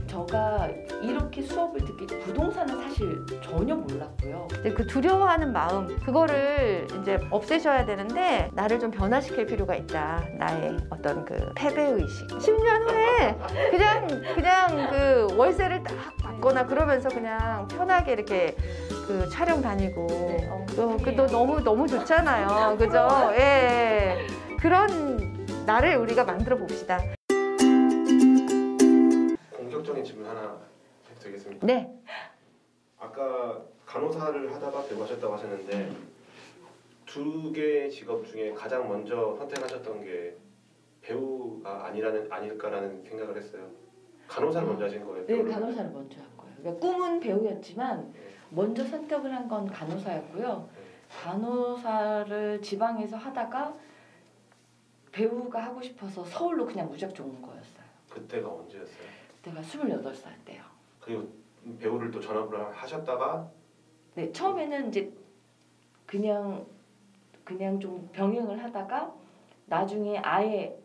제가 이렇게 수업을 듣기 전에 부동산은 사실 전혀 몰랐고요. 그 두려워하는 마음, 그거를 이제 없애셔야 되는데 나를 좀 변화시킬 필요가 있다. 나의 어떤 그 패배의식. 10년 후에 그냥 그 월세를 딱 받거나 그러면서 그냥 편하게 이렇게 그 촬영 다니고 또 너무 좋잖아요. 그죠? 예. 그런 나를 우리가 만들어 봅시다. 본격적인 질문 하나 드리겠습니다. 네. 아까 간호사를 하다가 배우하셨다고 하셨는데 두 개의 직업 중에 가장 먼저 선택하셨던 게 배우가 아닐까라는 생각을 했어요. 간호사를 먼저 하신 거예요? 네, 간호사를 먼저 한 거예요. 그러니까 꿈은 배우였지만 먼저 선택을 한 건 간호사였고요. 간호사를 지방에서 하다가 배우가 하고 싶어서 서울로 그냥 무작정 온 거였어요. 그때가 언제였어요? 그때가 28살 때요. 그리고 배우를 또 전업을 하셨다가 네, 처음에는 이제 그냥 좀 병행을 하다가 나중에 아예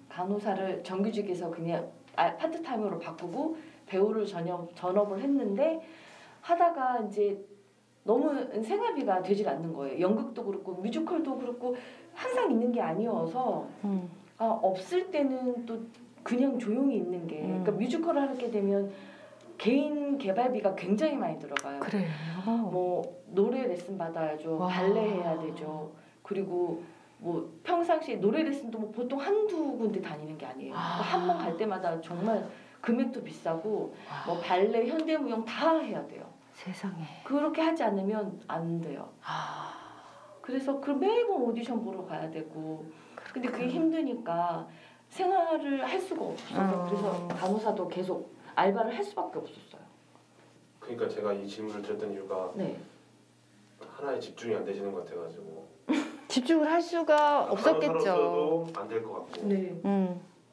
간호사를 정규직에서 그냥 파트타임으로 바꾸고 배우를 전업을 했는데 하다가 이제 너무 생활비가 되질 않는 거예요. 연극도 그렇고 뮤지컬도 그렇고 항상 있는 게 아니어서 없을 때는 또 그냥 조용히 있는 게 그러니까 뮤지컬을 하게 되면 개인 개발비가 굉장히 많이 들어가요. 그래요. 뭐 노래 레슨 받아야죠. 발레 해야 되죠. 그리고 뭐 평상시에 노래 레슨도 뭐 보통 한두 군데 다니는 게 아니에요. 한 번 갈 때마다 정말 금액도 비싸고 뭐 발레, 현대무용 다 해야 돼요. 세상에. 그렇게 하지 않으면 안 돼요. 그래서 매번 오디션 보러 가야 되고 근데 그게 힘드니까 생활을 할 수가 없어서 그래서 간호사도 계속 알바를 할 수밖에 없었어요. 그러니까 제가 이 질문을 드렸던 이유가 네. 하나에 집중이 안 되시는 것 같아가지고 집중을 할 수가 없었겠죠. 간호사로서도 안 될 것 같고 네.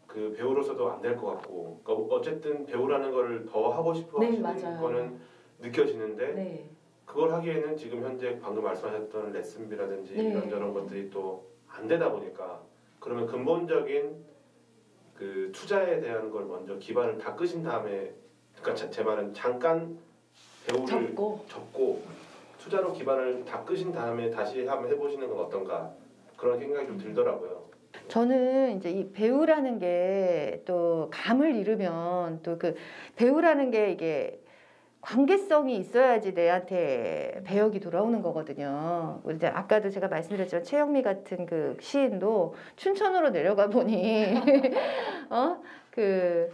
그 배우로서도 안 될 것 같고 그러니까 어쨌든 배우라는 거를 더 하고 싶어 하시는 거는 느껴지는데 네. 그걸 하기에는 지금 현재 방금 말씀하셨던 레슨비라든지 네. 이런저런 것들이 또 안 되다 보니까 그러면 근본적인 그 투자에 대한 걸 먼저 기반을 다 끄신 다음에 그러니까 제 말은 잠깐 배우를 접고 투자로 기반을 다 끄신 다음에 다시 한번 해보시는 건 어떤가 그런 생각이 좀 들더라고요. 저는 이제 이 배우라는 게 또 감을 잃으면 또 그 배우라는 게 이게 관계성이 있어야지 내한테 배역이 돌아오는 거거든요. 이제 아까도 제가 말씀드렸지만 최영미 같은 그 시인도 춘천으로 내려가 보니 그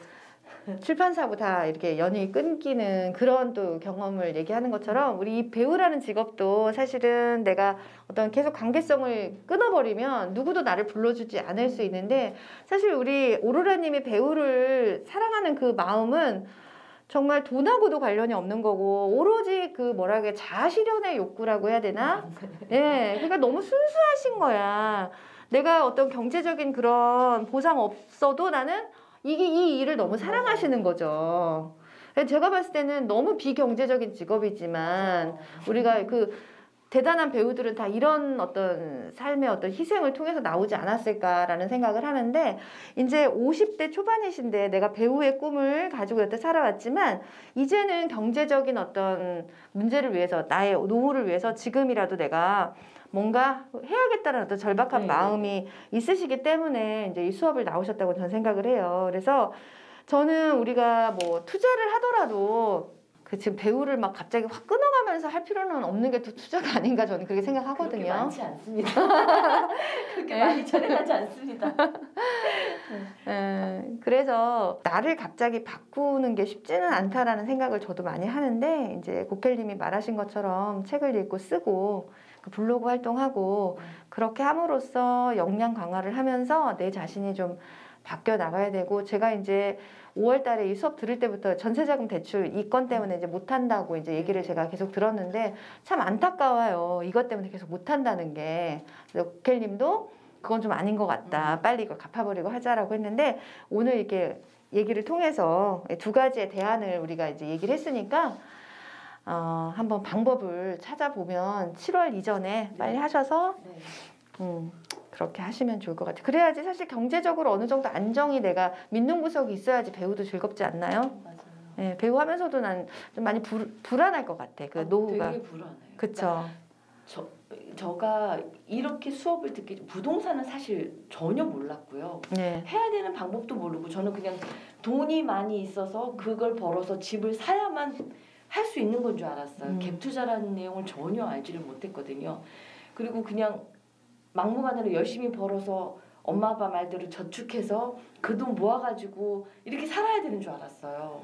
출판사하고 다 이렇게 연이 끊기는 그런 또 경험을 얘기하는 것처럼 우리 이 배우라는 직업도 사실은 내가 어떤 계속 관계성을 끊어버리면 누구도 나를 불러주지 않을 수 있는데 사실 우리 오로라님이 배우를 사랑하는 그 마음은 정말 돈하고도 관련이 없는 거고 오로지 그 뭐라 자아실현의 욕구라고 해야 되나? 네, 그러니까 너무 순수하신 거야. 내가 어떤 경제적인 그런 보상 없어도 나는 이 일을 너무 사랑하시는 거죠. 제가 봤을 때는 너무 비경제적인 직업이지만 우리가 그 대단한 배우들은 다 이런 어떤 삶의 어떤 희생을 통해서 나오지 않았을까라는 생각을 하는데 이제 50대 초반이신데 내가 배우의 꿈을 가지고 여태 살아왔지만 이제는 경제적인 어떤 문제를 위해서 나의 노후를 위해서 지금이라도 내가 뭔가 해야겠다는 어떤 절박한 마음이 있으시기 때문에 이제 이 수업을 나오셨다고 저는 생각을 해요. 그래서 저는 우리가 뭐 투자를 하더라도 그 지금 배우를 막 갑자기 확 끊어가면서 할 필요는 없는 게 또 투자가 아닌가 저는 그렇게 생각하거든요. 그렇게 많지 않습니다. 그렇게 많이 절약하지 않습니다. 그래서 나를 갑자기 바꾸는 게 쉽지는 않다라는 생각을 저도 많이 하는데 이제 고켈님이 말하신 것처럼 책을 읽고 쓰고 블로그 활동하고 그렇게 함으로써 역량 강화를 하면서 내 자신이 좀 바뀌어 나가야 되고 제가 이제 5월 달에 이 수업 들을 때부터 전세자금 대출 이 건 때문에 이제 못한다고 이제 얘기를 제가 계속 들었는데 참 안타까워요. 이것 때문에 계속 못한다는 게. 그래서 고켈님도 그건 좀 아닌 것 같다. 빨리 이걸 갚아버리고 하자라고 했는데 오늘 이렇게 얘기를 통해서 두 가지의 대안을 우리가 이제 얘기를 했으니까 한번 방법을 찾아보면 7월 이전에 빨리 하셔서 그렇게 하시면 좋을 것 같아요. 그래야지 사실 경제적으로 어느 정도 안정이 내가 믿는 구석이 있어야지 배우도 즐겁지 않나요? 맞아요. 네, 배우 하면서도 난 좀 많이 불안할 것 같아. 그 노후가. 되게 불안해요. 그쵸. 저가 이렇게 수업을 듣기 부동산은 사실 전혀 몰랐고요. 네. 해야 되는 방법도 모르고 저는 그냥 돈이 많이 있어서 그걸 벌어서 집을 사야만 할 수 있는 건 줄 알았어요. 갭 투자라는 내용을 전혀 알지를 못했거든요. 그리고 그냥 막무가내로 열심히 벌어서 엄마 아빠 말대로 저축해서 그 돈 모아가지고 이렇게 살아야 되는 줄 알았어요.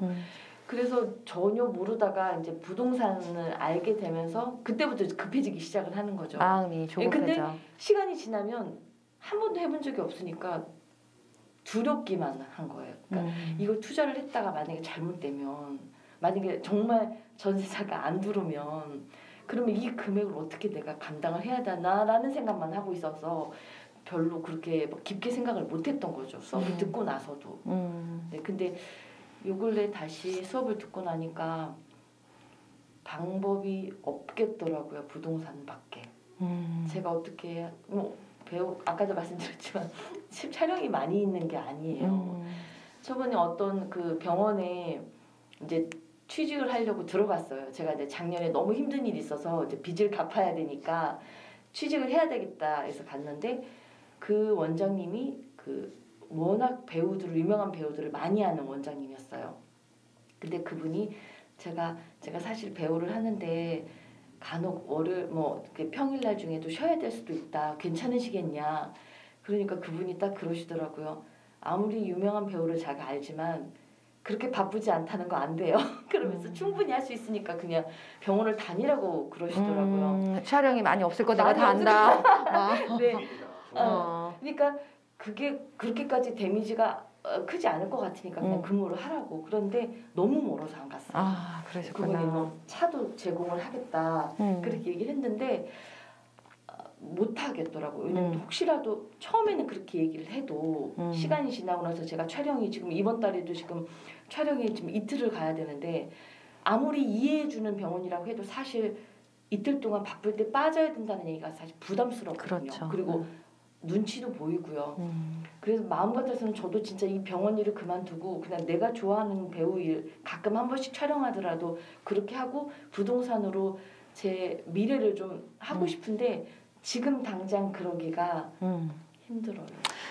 그래서 전혀 모르다가 이제 부동산을 알게 되면서 그때부터 급해지기 시작을 하는 거죠. 마음이 조급해져. 근데 시간이 지나면 한 번도 해본 적이 없으니까 두렵기만 한 거예요. 그러니까 이걸 투자를 했다가 만약에 잘못되면, 만약에 정말 전세자가 안 들어오면 그러면 이 금액을 어떻게 내가 감당을 해야 되나라는 생각만 하고 있어서 별로 그렇게 깊게 생각을 못했던 거죠. 수업을 듣고 나서도. 네, 근데 요 근래 다시 수업을 듣고 나니까 방법이 없겠더라고요. 부동산밖에. 제가 어떻게 배우 아까도 말씀드렸지만 촬영이 많이 있는 게 아니에요. 저번에 어떤 그 병원에 이제 취직을 하려고 들어갔어요. 제가 이제 작년에 너무 힘든 일이 있어서 이제 빚을 갚아야 되니까 취직을 해야 되겠다 해서 갔는데 그 원장님이 그 워낙 유명한 배우들을 많이 하는 원장님이었어요. 근데 그분이 제가 사실 배우를 하는데 간혹 평일날 중에도 쉬어야 될 수도 있다. 괜찮으시겠냐? 그러니까 그분이 딱 그러시더라고요. 아무리 유명한 배우를 제가 알지만 그렇게 바쁘지 않다는 거 안 돼요. 그러면서 충분히 할 수 있으니까 그냥 병원을 다니라고 그러시더라고요. 촬영이 많이 없을 거 내가 다 안다. 네. 그러니까 그게 그렇게까지 데미지가 크지 않을 것 같으니까 그냥 근무를 하라고. 그런데 너무 멀어서 안 갔어요. 아, 그러셨구나. 그분이 차도 제공을 하겠다 그렇게 얘기를 했는데 못 하겠더라고요. 왜냐면 혹시라도 처음에는 그렇게 얘기를 해도 시간이 지나고 나서 제가 촬영이 지금 이번 달에도 지금 촬영이 지금 이틀을 가야 되는데 아무리 이해해주는 병원이라고 해도 사실 이틀 동안 바쁠 때 빠져야 된다는 얘기가 사실 부담스럽거든요. 그렇죠. 그리고 눈치도 보이고요. 그래서 마음 같아서는 저도 진짜 이 병원 일을 그만두고 그냥 내가 좋아하는 배우 일 가끔 한 번씩 촬영하더라도 그렇게 하고 부동산으로 제 미래를 좀 하고 싶은데 지금 당장 그러기가 힘들어요.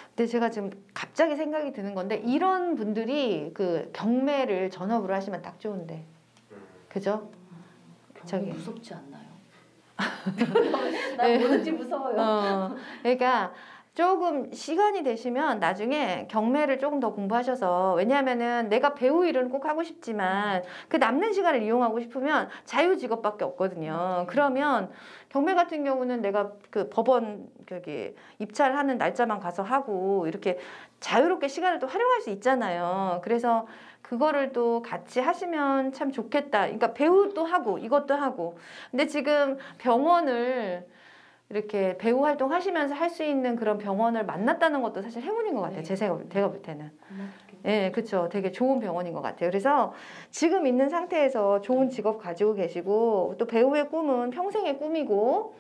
근데 제가 지금 갑자기 생각이 드는 건데 이런 분들이 그 경매를 전업으로 하시면 딱 좋은데 그죠? 경매 무섭지 않나요? 나 뭐든지 무서워요. 그러니까 조금 시간이 되시면 나중에 경매를 조금 더 공부하셔서, 왜냐하면은 내가 배우 일은 꼭 하고 싶지만 그 남는 시간을 이용하고 싶으면 자유 직업밖에 없거든요. 그러면 경매 같은 경우는 내가 그 법원 입찰하는 날짜만 가서 하고 이렇게 자유롭게 시간을 또 활용할 수 있잖아요. 그래서 그거를 또 같이 하시면 참 좋겠다. 그러니까 배우도 하고 이것도 하고. 근데 지금 병원을 이렇게 배우 활동하시면서 할 수 있는 그런 병원을 만났다는 것도 사실 행운인 것 같아요. 제가 볼 때는. 네, 그렇죠. 되게 좋은 병원인 것 같아요. 그래서 지금 있는 상태에서 좋은 직업 가지고 계시고 또 배우의 꿈은 평생의 꿈이고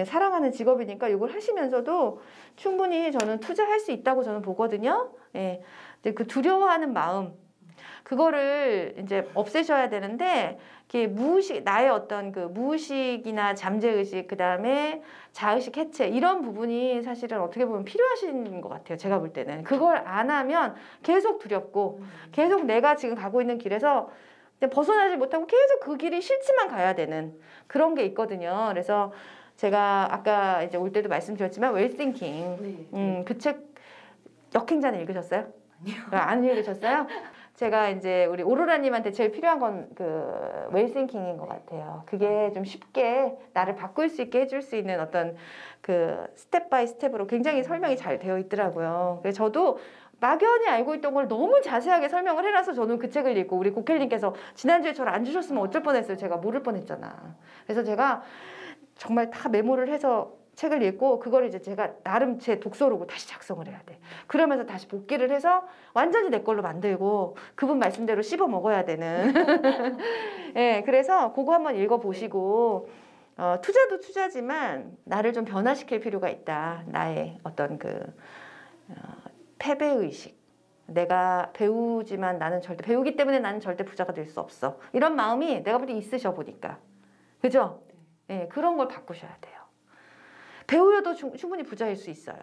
사랑하는 직업이니까 이걸 하시면서도 충분히 저는 투자할 수 있다고 저는 보거든요. 근데 그 두려워하는 마음 그거를 이제 없애셔야 되는데 나의 어떤 그 무의식이나 잠재의식, 그 다음에 자의식 해체 이런 부분이 사실은 어떻게 보면 필요하신 것 같아요. 제가 볼 때는 그걸 안 하면 계속 두렵고 계속 내가 지금 가고 있는 길에서 벗어나지 못하고 계속 그 길이 싫지만 가야 되는 그런 게 있거든요. 그래서 제가 아까 이제 올 때도 말씀드렸지만 웰싱킹 그 책 역행자는 읽으셨어요? 아니요. 안 읽으셨어요? 제가 이제 우리 오로라님한테 제일 필요한 건 그 웰싱킹인 것 같아요. 그게 좀 쉽게 나를 바꿀 수 있게 해줄 수 있는 어떤 그 스텝 바이 스텝으로 굉장히 설명이 잘 되어 있더라고요. 그래서 저도 막연히 알고 있던 걸 너무 자세하게 설명을 해놔서 저는 그 책을 읽고 우리 고켈님께서 지난주에 저를 안 주셨으면 어쩔 뻔했어요. 제가 모를 뻔했잖아. 그래서 제가 정말 다 메모를 해서 책을 읽고 그거를 이제 제가 나름 제 독서록으로 다시 작성을 해야 돼. 그러면서 다시 복기를 해서 완전히 내 걸로 만들고 그분 말씀대로 씹어 먹어야 되는. 네, 그래서 그거 한번 읽어보시고 투자도 투자지만 나를 좀 변화시킬 필요가 있다. 나의 어떤 패배 의식. 내가 배우지만 나는 절대 배우기 때문에 나는 절대 부자가 될 수 없어. 이런 마음이 내가 볼 때 있으셔 보니까. 그죠? 네, 그런 걸 바꾸셔야 돼요. 배우여도 충분히 부자일 수 있어요.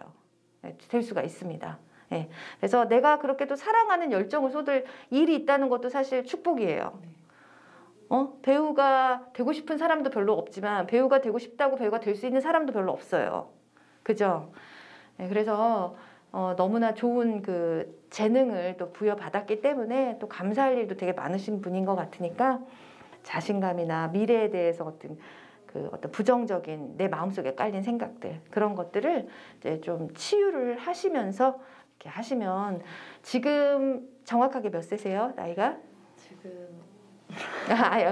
네, 될 수가 있습니다. 네, 그래서 내가 그렇게 또 사랑하는 열정을 쏟을 일이 있다는 것도 사실 축복이에요. 배우가 되고 싶은 사람도 별로 없지만 배우가 되고 싶다고 배우가 될 수 있는 사람도 별로 없어요. 그죠? 네, 그래서 너무나 좋은 그 재능을 또 부여받았기 때문에 또 감사할 일도 되게 많으신 분인 것 같으니까 자신감이나 미래에 대해서 어떤 부정적인 내 마음속에 깔린 생각들 그런 것들을 이제 좀 치유를 하시면서 이렇게 하시면 지금 정확하게 몇 세세요? 나이가? 지금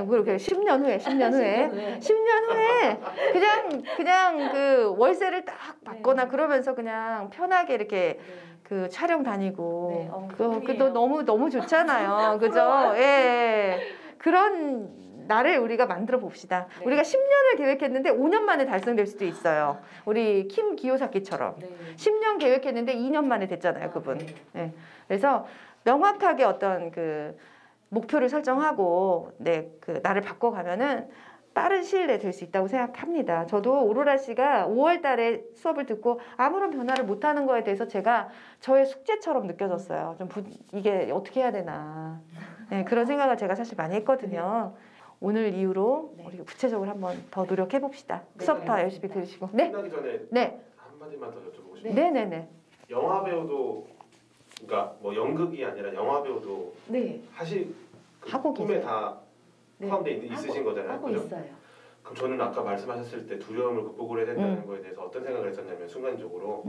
그렇게 10년 후에 10년 후에 그냥 그 월세를 딱 받거나 네. 그러면서 그냥 편하게 이렇게 그 촬영 다니고 꿈이에요. 너무 좋잖아요. 그죠? 예. 그런 날을 우리가 만들어 봅시다. 네. 우리가 10년을 계획했는데 5년 만에 달성될 수도 있어요. 우리 킴 기요사키처럼 10년 계획했는데 2년 만에 됐잖아요, 그분. 예. 그래서 명확하게 어떤 그 목표를 설정하고 나를 바꿔가면은 빠른 시일 내에 될 수 있다고 생각합니다. 저도 오로라 씨가 5월 달에 수업을 듣고 아무런 변화를 못하는 거에 대해서 제가 저의 숙제처럼 느껴졌어요. 이게 어떻게 해야 되나. 네, 그런 생각을 제가 사실 많이 했거든요. 오늘 이후로 우리 구체적으로 한번 더 노력해 봅시다. 수업 다 열심히 들으시고. 네. 끝나기 전에 네. 한마디만 더 여쭤보고 싶어요. 네네네. 영화 배우도 그러니까 뭐 연극이 아니라 영화 배우도 하고 꿈에 계세요. 다 포함되어 있으신 거잖아요. 하고 그죠? 있어요. 그럼 저는 아까 말씀하셨을 때 두려움을 극복을 해야 된다는 거에 대해서 어떤 생각을 했었냐면 순간적으로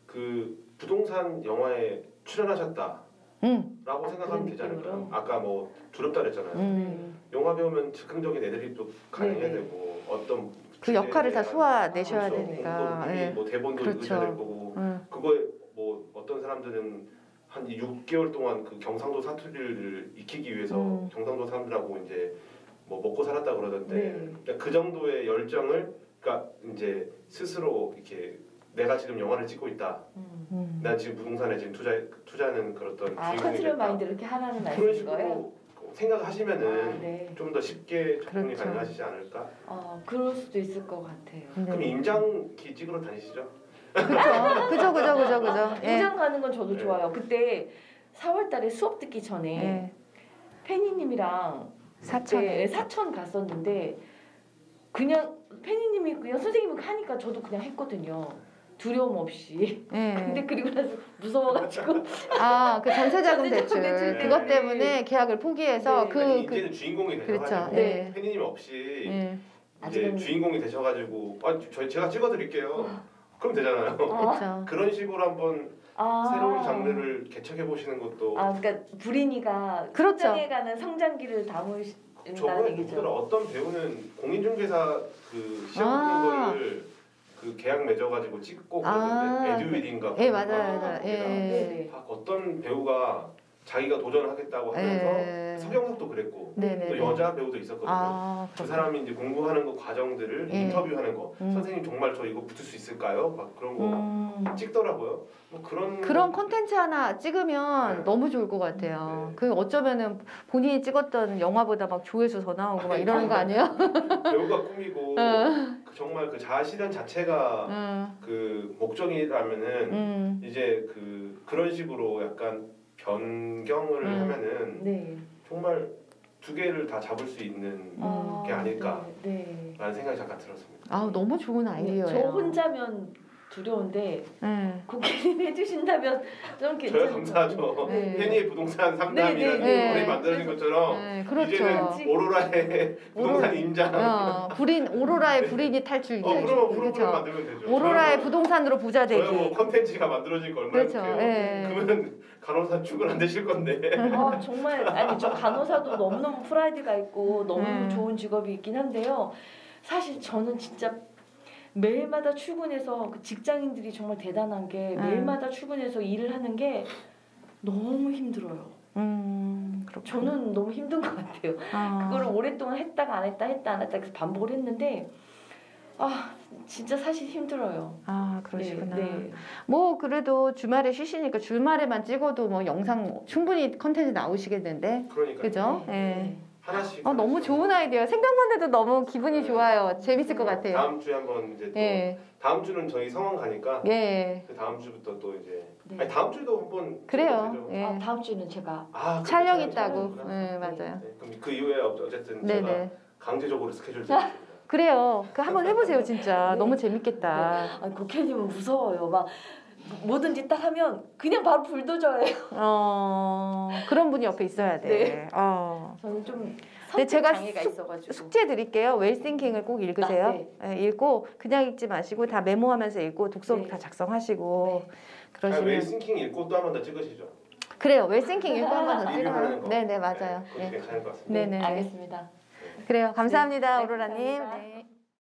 그 부동산 영화에 출연하셨다라고 생각하면 되잖아요. 느낌으로? 아까 뭐 두렵다 그랬잖아요. 영화 배우면 즉흥적인 애드립도 가능해야 되고 어떤 그 역할을 다 소화내셔야 그렇죠. 되니까. 또 뭐 대본도 그렇죠. 읽으셔야 될 거고 그거에 뭐 어떤 사람들은 한 6개월 동안 그 경상도 사투리를 익히기 위해서 경상도 사람들하고 이제 뭐 먹고 살았다 그러던데 그러니까 그 정도의 열정을 그러니까 이제 스스로 이렇게 내가 지금 영화를 찍고 있다. 난 지금 부동산에 지금 투자하는 그런 주인공이 컨트롤 됐다. 마인드 이렇게 하라는 그런 말씀인 거예요? 식으로 생각하시면은 좀 더 쉽게 접근이 그렇죠. 가능하시지 않을까? 그럴 수도 있을 것 같아요. 그럼 임장기 찍으러 다니시죠? 그죠. 임장 가는 건 저도 좋아요. 그때 4월달에 수업 듣기 전에 페니님이랑 사천 갔었는데 그냥 페니님이 그냥 선생님이 하니까 저도 그냥 했거든요. 두려움 없이. 근데 그리고 나서 무서워가지고 그 전세자금 대출 그것 네. 때문에 계약을 포기해서 이제는 주인공이 되셔가지고 그렇죠. 페니님 없이 이제 아직은- 주인공이 되셔가지고 제가 찍어드릴게요. 그럼 되잖아요. 그렇죠. 그런 식으로 한번 새로운 장르를 개척해 보시는 것도 그러니까 불인이가 그렇죠. 성장해가는 성장기를 담으신다는 저번에 얘기죠. 누구더라 어떤 배우는 공인중개사 그 시험 보는 거를 그 계약 맺어가지고 찍고 그러는데 에듀윌인가 맞아요. 네네. 어떤 배우가 자기가 도전하겠다고 하면서 서경석도 그랬고 또 여자 배우도 있었거든요. 그 사람이 이제 공부하는 거 과정들을 인터뷰하는 거 선생님 정말 저 이거 붙을 수 있을까요? 막 그런 거 찍더라고요. 뭐 그런 콘텐츠 하나 찍으면 너무 좋을 것 같아요. 그 어쩌면은 본인이 찍었던 영화보다 막 조회수 더 나오고 막 이러는 거 아니에요? 배우가 꿈이고 정말 그 자아실현 자체가 그 목적이라면은 이제 그런 식으로 약간 변경을 하면은 정말 두 개를 다 잡을 수 있는 게 아닐까라는 생각이 잠깐 들었습니다. 너무 좋은 아이디어예요. 저 혼자면 두려운데 고객님 해주신다면 좀 괜찮을 저야 감사하죠. 페니의 부동산 상담이라는 거를 만드는 것처럼 이제는 오로라의 부동산 임장 오로라의 불인이 탈출기. 그러면 프로그램 만들면 되죠. 오로라의 부동산으로 부자 되기. 저야 뭐 컨텐츠가 만들어질 거 얼마나 좋게요. 그러면 간호사 출근 안 되실 건데. 정말 저 간호사도 너무너무 프라이드가 있고 너무 좋은 직업이 있긴 한데요. 사실 저는 진짜 매일마다 출근해서 그 직장인들이 정말 대단한 게 매일마다 출근해서 일을 하는 게 너무 힘들어요. 그렇구나. 저는 너무 힘든 것 같아요. 그거를 오랫동안 했다가 안 했다 했다 안 했다 그래서 반복을 했는데 진짜 사실 힘들어요. 그러시구나. 네. 뭐 그래도 주말에 쉬시니까 주말에만 찍어도 뭐 영상 충분히 컨텐츠 나오시겠는데. 그러니까 그죠? 네. 하나씩. 너무 좋은 아이디어. 생각만 해도 너무 기분이 좋아요. 재밌을 것 같아요. 다음 주에 한번 이제 또 예. 다음 주는 저희 성황 가니까 예. 그 다음 주부터 또 이제 네. 아니 다음 주에도 한번 그래요. 찍어도 되죠? 예. 다음 주는 제가 촬영 그렇게 있다고. 촬영이구나. 네, 맞아요. 네, 그럼 그 이후에 어쨌든 네네. 제가 강제적으로 스케줄 잡겠습니다. 그래요. 그 한번 해보세요, 진짜. 네. 너무 재밌겠다. 국회의원님은 무서워요. 막 뭐든지 딱 하면 그냥 바로 불도저예요. 그런 분이 옆에 있어야 돼. 네. 근데 저는 좀 네, 제가 장애가 있어가지고 숙제 드릴게요. 웰싱킹을 꼭 읽으세요. 네. 예, 읽고 그냥 읽지 마시고 다 메모하면서 읽고 독서록 네. 다 작성하시고 그러시면 웨이싱킹 읽고 또 한 번 더 찍으시죠. 그래요. 웰싱킹 읽고 한 번 더 리뷰하는 찍어요. 거. 네네 맞아요. 그것도 예. 괜찮을 것 같습니다. 네네. 알겠습니다. 그래요. 감사합니다, 네, 오로라님. 감사합니다. 네.